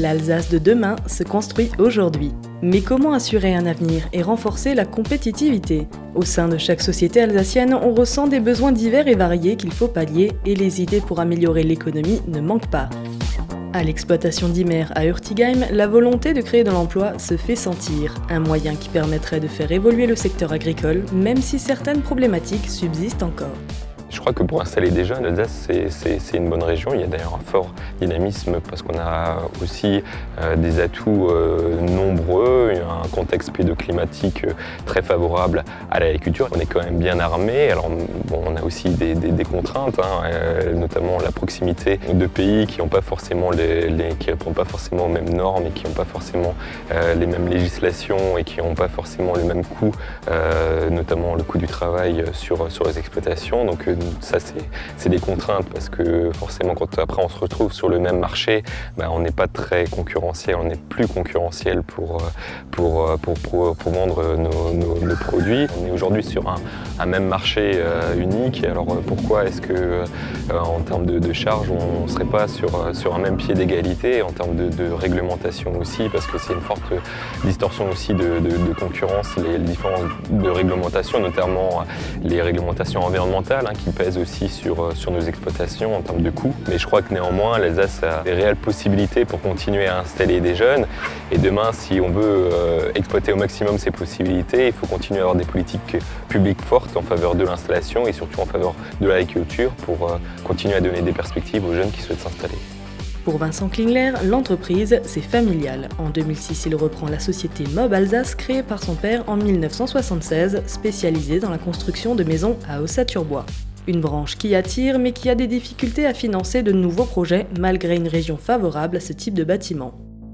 L'Alsace de demain se construit aujourd'hui. Mais comment assurer un avenir et renforcer la compétitivité ? Au sein de chaque société alsacienne, on ressent des besoins divers et variés qu'il faut pallier et les idées pour améliorer l'économie ne manquent pas. À l'exploitation d'Imer à Hurtigheim, la volonté de créer de l'emploi se fait sentir, un moyen qui permettrait de faire évoluer le secteur agricole, même si certaines problématiques subsistent encore. Je crois que pour installer des jeunes, l'Alsace, c'est une bonne région. Il y a d'ailleurs un fort dynamisme parce qu'on a aussi des atouts nombreux, un contexte pédoclimatique très favorable à l'agriculture. On est quand même bien armé. Alors, bon, on a aussi des contraintes, notamment la proximité de pays qui n'ont pas forcément qui répondent pas forcément aux mêmes normes et qui n'ont pas forcément les mêmes législations et qui n'ont pas forcément le même coût, notamment le coût du travail sur les exploitations. Donc, ça, c'est des contraintes parce que forcément, quand après on se retrouve sur le même marché, on n'est pas très concurrentiel, on n'est plus concurrentiel pour vendre nos produits. On est aujourd'hui sur un même marché unique. Alors pourquoi est-ce que, en termes de charges, on ne serait pas sur un même pied d'égalité, en termes de réglementation aussi, parce que c'est une forte distorsion aussi de concurrence, les différences de réglementation, notamment les réglementations environnementales qui pèsent aussi sur nos exploitations en termes de coûts. Mais je crois que néanmoins, l'Alsace a des réelles possibilités pour continuer à installer des jeunes. Et demain, si on veut exploiter au maximum ces possibilités, il faut continuer à avoir des politiques publiques fortes en faveur de l'installation et surtout en faveur de l'agriculture pour continuer à donner des perspectives aux jeunes qui souhaitent s'installer. Pour Vincent Klingler, l'entreprise, c'est familial. En 2006, il reprend la société Mob Alsace, créée par son père en 1976, spécialisée dans la construction de maisons à ossature-bois. Une branche qui attire, mais qui a des difficultés à financer de nouveaux projets, malgré une région favorable à ce type de bâtiment.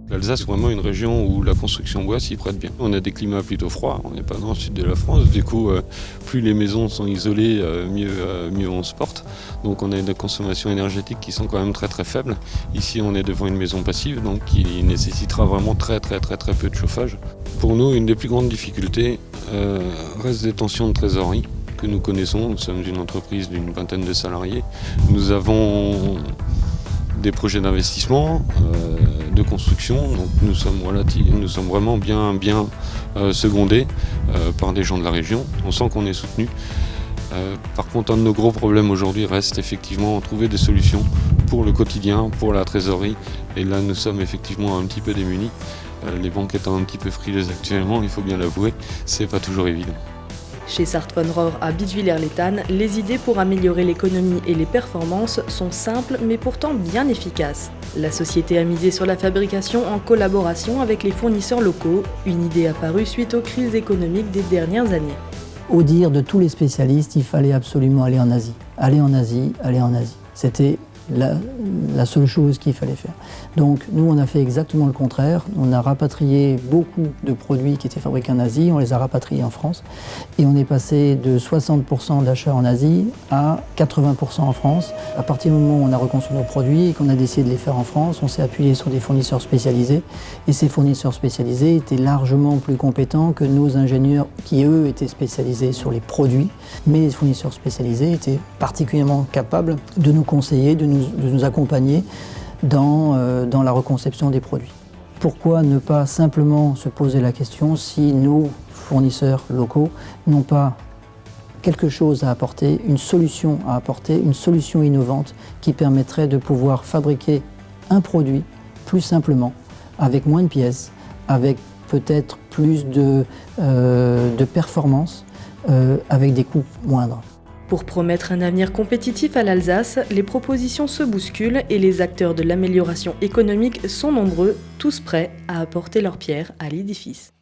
L'Alsace est vraiment une région où la construction bois s'y prête bien. On a des climats plutôt froids, on n'est pas dans le sud de la France, du coup plus les maisons sont isolées, mieux on se porte. Donc on a des consommations énergétiques qui sont quand même très très faibles. Ici on est devant une maison passive, donc qui nécessitera vraiment très peu de chauffage. Pour nous, une des plus grandes difficultés reste des tensions de trésorerie que nous connaissons. Nous sommes une entreprise d'une vingtaine de salariés. Nous avons des projets d'investissement, de construction, donc nous sommes vraiment bien secondés par des gens de la région. On sent qu'on est soutenu. Par contre, un de nos gros problèmes aujourd'hui reste effectivement trouver des solutions pour le quotidien, pour la trésorerie. Et là, nous sommes effectivement un petit peu démunis. Les banques étant un petit peu frileuses actuellement, il faut bien l'avouer, c'est pas toujours évident. Chez Sart von Rohr à Bittwiller-Lethan, les idées pour améliorer l'économie et les performances sont simples mais pourtant bien efficaces. La société a misé sur la fabrication en collaboration avec les fournisseurs locaux, une idée apparue suite aux crises économiques des dernières années. Au dire de tous les spécialistes, il fallait absolument aller en Asie. Aller en Asie. C'était la seule chose qu'il fallait faire. Donc nous, on a fait exactement le contraire. On a rapatrié beaucoup de produits qui étaient fabriqués en Asie, on les a rapatriés en France et on est passé de 60% d'achats en Asie à 80% en France. À partir du moment où on a reconstruit nos produits et qu'on a décidé de les faire en France, on s'est appuyé sur des fournisseurs spécialisés et ces fournisseurs spécialisés étaient largement plus compétents que nos ingénieurs qui, eux, étaient spécialisés sur les produits. Mais les fournisseurs spécialisés étaient particulièrement capables de nous conseiller, de nous accompagner dans la reconception des produits. Pourquoi ne pas simplement se poser la question si nos fournisseurs locaux n'ont pas quelque chose à apporter, une solution à apporter, une solution innovante qui permettrait de pouvoir fabriquer un produit plus simplement, avec moins de pièces, avec peut-être plus de performance, avec des coûts moindres. Pour promettre un avenir compétitif à l'Alsace, les propositions se bousculent et les acteurs de l'amélioration économique sont nombreux, tous prêts à apporter leur pierre à l'édifice.